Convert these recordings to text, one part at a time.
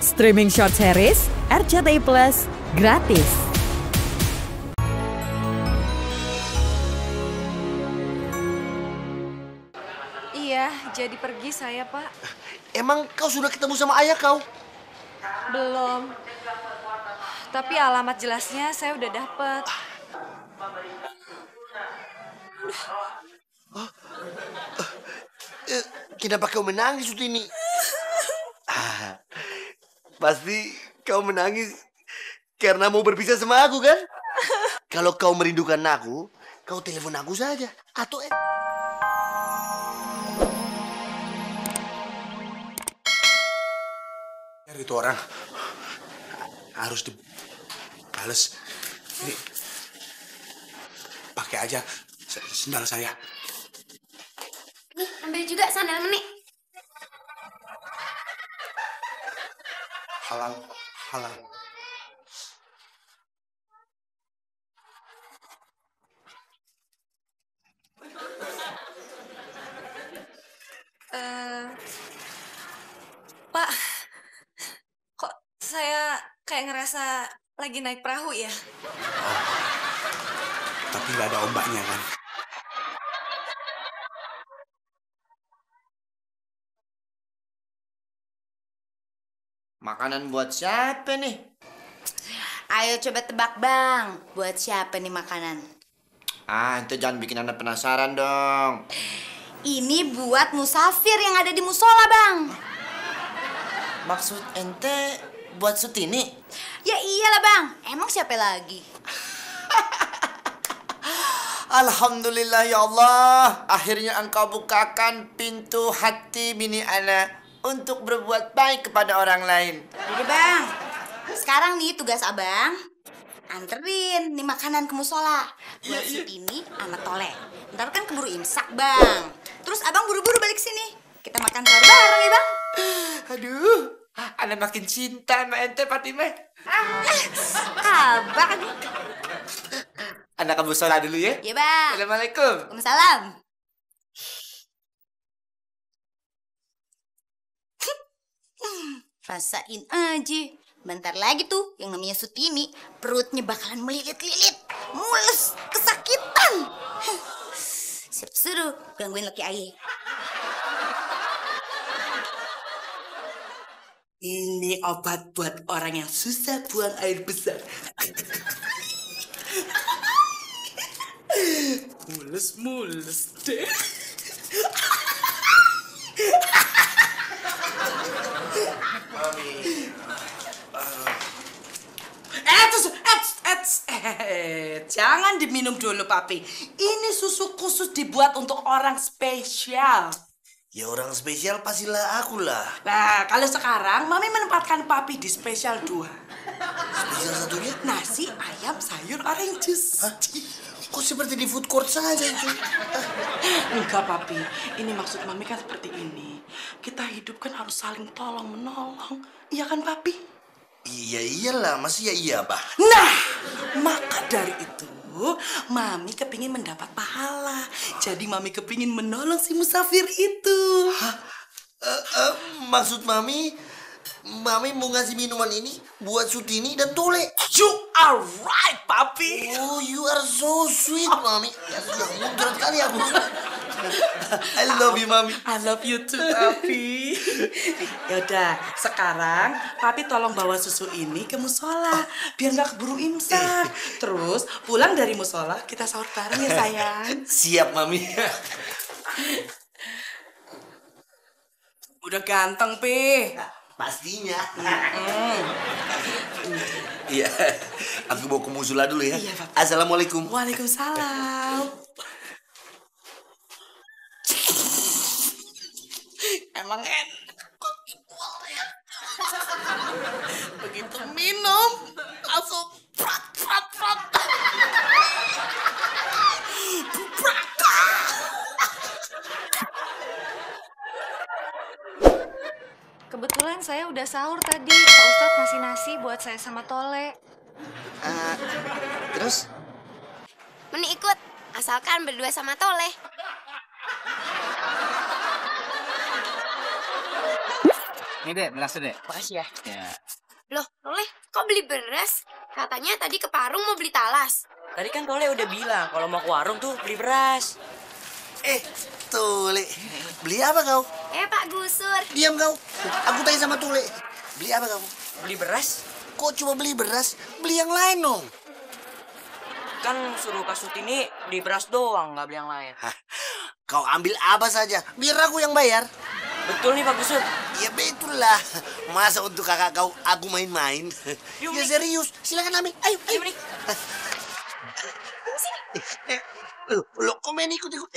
Streaming short series RCTI Plus gratis. Iya, jadi pergi saya, Pak. Emang kau sudah ketemu sama ayah kau? Belum. Tapi alamat jelasnya saya udah dapet. Kenapa kau menangis, Sutini? Pasti kau menangis karena mau berpisah sama aku, kan? Kalau kau merindukan aku, kau telepon aku saja. Atau itu orang harus dibales. Ini pakai aja sendal saya. Nih, ambil juga sandal Menik. Halal, halal. Pak, kok saya kayak ngerasa lagi naik perahu ya? Tapi nggak ada ombaknya kan? makanan buat siapa nih? Ayo coba tebak bang, buat siapa nih makanan? Ente jangan bikin anda penasaran dong. Ini buat musafir yang ada di musola bang. Maksud ente buat Sutini? Ya iyalah bang, emang siapa lagi? Alhamdulillah ya Allah, akhirnya engkau bukakan pintu hati bini ana untuk berbuat baik kepada orang lain. Jadi bang, sekarang nih tugas abang anterin nih makanan ke musola buat Sutini anak Tole. Ntar kan keburu imsak bang. Terus abang buru-buru balik sini. Kita makan sahur bareng ya bang. Aduh, ana makin cinta sama ente Fatimah. Abang. Ana ke musola dulu ya. Ya bang. Assalamualaikum. Waalaikumsalam. Rasain aja. Bentar lagi tuh yang namanya Sutini perutnya bakalan melilit-lilit, mules, kesakitan. Siap suruh gangguin laki ayah. Ini obat buat orang yang susah buang air besar. Mules deh. Jangan diminum dulu, Papi. Ini susu khusus dibuat untuk orang spesial. Ya orang spesial pastilah aku lah. Nah, kalau sekarang Mami menempatkan Papi di spesial 2. Spesial satunya? Nasi, ayam, sayur, orange juice. Hah? Kok seperti di food court saja itu? Enggak, Papi. Ini maksud Mami kan seperti ini. Kita hidup kan harus saling tolong-menolong. Iya kan, Papi? Iya iyalah, masih ya iya bah. Nah, maka dari itu Mami kepingin mendapat pahala. Jadi Mami kepingin menolong si musafir itu. Hah? Maksud Mami mau ngasih minuman ini buat Sutini dan Tole. You are right, Papi. Oh, you are so sweet, Mami. Ya sudah, mudah sekali aku. I love you, Mami. I love you too, Papi. Yaudah, sekarang Papi tolong bawa susu ini ke musola biar nggak keburu imsak. Terus pulang dari musola kita sahur bareng ya sayang. Siap, Mami. Udah ganteng, Pi. Pastinya. Iya, aku bawa ke musola dulu ya. Iya, Papi. Assalamualaikum. Waalaikumsalam. Emang enak. Begitu minum, langsung prat. Kebetulan saya udah sahur tadi. Pak Ustadz ngasih nasi buat saya sama Tole. Terus? Menik ikut, asalkan berdua sama Tole. Ini deh, beras deh. Makasih ya. Ya. Loh, Toleh, kok beli beras? Katanya tadi ke Parung mau beli talas. Tadi kan Tole udah bilang kalau mau ke warung tuh beli beras. Tule, beli apa kau? Pak Gusur. Diam kau. Aku tanya sama Tule. Beli apa kau? Beli beras? Kok cuma beli beras? Beli yang lain dong. Kan suruh Kak Sutini beli beras doang, nggak beli yang lain. Kau ambil apa saja, biar aku yang bayar. Betul nih Pak Gusur. Ya betul lah. Masa untuk kakak kau aku main-main? Yuk, Ya Nik. serius. Silakan ambil. Ayo, ayo. Yuk, Nik. Loh, kok Meni ikut-ikut?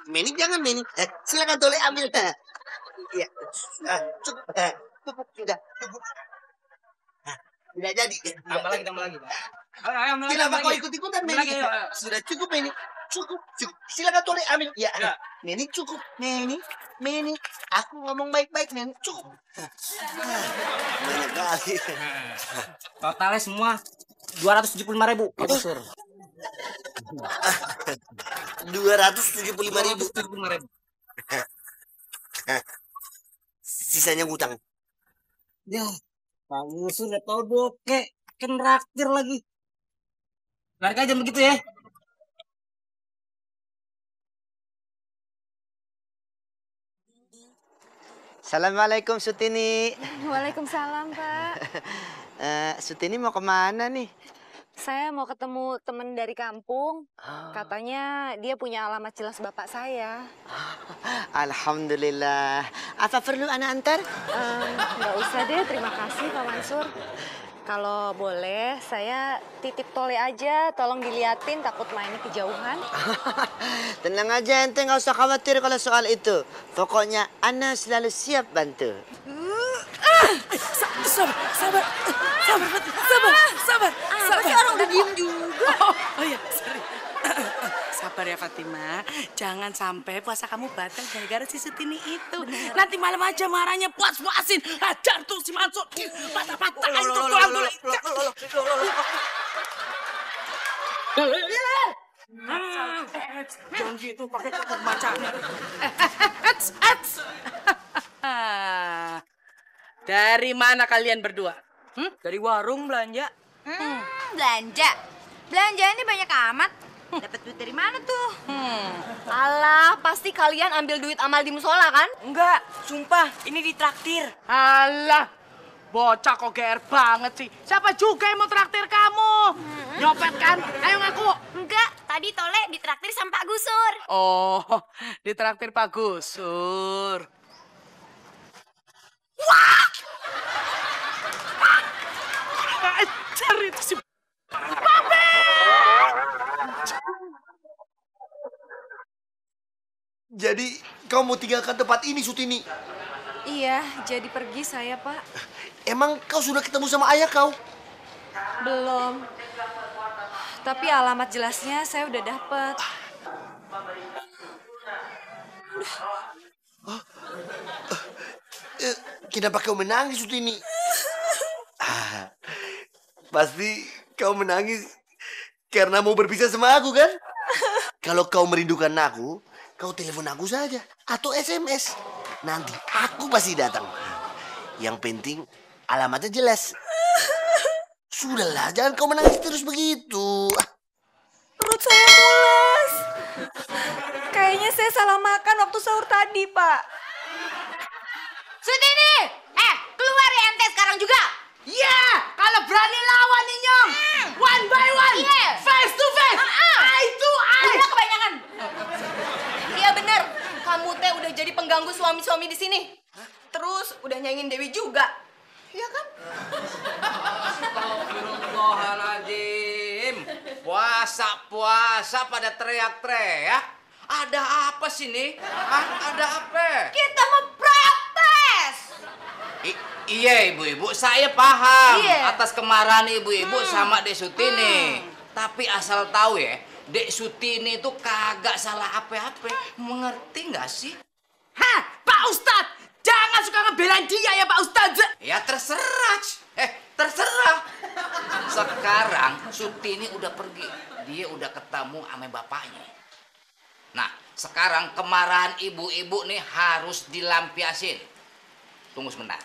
Meni jangan Meni. Silakan Tole ambil. Iya. Cukup. Cukup sudah. Cukup. Tidak jadi. Tambah lagi, Pak. Ayo, Kenapa kau ikut-ikutan Meni? Lagi, ayo. Sudah cukup Meni. Cukup. Silakan Tole ambil. Ya. Meni cukup. Meni. Aku ngomong baik-baik Meni. Cukup. Banyak kali. Totalnya semua 275.000, Pak Gusur. 275.000. 275.000. Sisanya ngutang. Ya, Pak Gusur udah tau bokeh. Kan raktir lagi. Balik aja begitu ya. Assalamualaikum Sutini. Waalaikumsalam, Pak. Sutini mau kemana nih? Saya mau ketemu teman dari kampung. Katanya dia punya alamat jelas bapak saya. Alhamdulillah. Apa perlu anak antar? Nggak usah deh, terima kasih Pak Mansur. Kalau boleh, saya titip Tole aja. Tolong diliatin, takut mainnya kejauhan. Tenang aja ente, nggak usah khawatir kalau soal itu. Pokoknya Ana selalu siap bantu. Sabar. Apa sih orang udah diem juga? Oh iya, sorry. Sabar ya Fatima, jangan sampai puasa kamu batal gara-gara si Sutini itu. Nanti malam aja marahnya puas-puasin. Hajar tuh si Mansur. Patah-patahin tuh tulang dulu. Jangan gitu, pakai cukup bacanya. Dari mana kalian berdua? Dari warung belanja. Belanja. Belanjaannya banyak amat. Dapat duit dari mana tuh? Alah, pasti kalian ambil duit amal di musola kan? Enggak, sumpah, ini ditraktir. Alah, bocah kok GR banget sih. Siapa juga yang mau traktir kamu? Nyopet kan? Ayo ngaku. Enggak, tadi Tole ditraktir sama Pak Gusur. Oh, ditraktir Pak Gusur. Wah! Cari itu si Jadi kau mau tinggalkan tempat ini Sutini? Iya, jadi pergi saya, Pak. Emang kau sudah ketemu sama ayah kau? Belum. Tapi alamat jelasnya saya udah dapet. Kenapa kau menangis Sutini? Pasti kau menangis karena mau berpisah sama aku kan? Kalau kau merindukan aku, kau telepon aku saja atau SMS. Nanti aku pasti datang. Yang penting alamatnya jelas. Sudahlah, jangan kau menangis terus begitu. Perut saya mulas. Kayaknya saya salah makan waktu sahur tadi, Pak. Sutini! Keluar ya ente sekarang juga. Ya, kalau berani lawan nih Nyong. One by one. Iya. Face to face. Eye to eye. Udah kebanyakan. Iya bener, kamu teh udah jadi pengganggu suami-suami di sini. Terus udah nyanyiin Dewi juga. Iya kan? Astagfirullahaladzim. Puasa pada teriak-teriak. Ada apa sih nih? Ada apa? Kita mau protes. Iya ibu-ibu, saya paham Iya. atas kemarahan ibu-ibu sama Dek Sutini. Tapi asal tahu ya, Dek Sutini itu kagak salah apa-apa. Mengerti nggak sih? Hah, Pak Ustadz, jangan suka ngebelain dia ya Pak Ustadz. Ya terserah. Terserah. Sekarang Sutini udah pergi. Dia udah ketemu sama bapaknya. Nah, sekarang kemarahan ibu-ibu nih harus dilampiasin. Tunggu sebentar.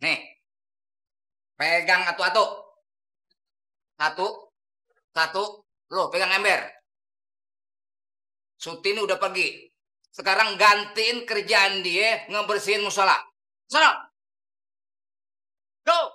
Nih, pegang atu-atu. Satu, lo pegang ember. Sutini udah pergi. Sekarang gantiin kerjaan dia ngebersihin musola. Sana. Go.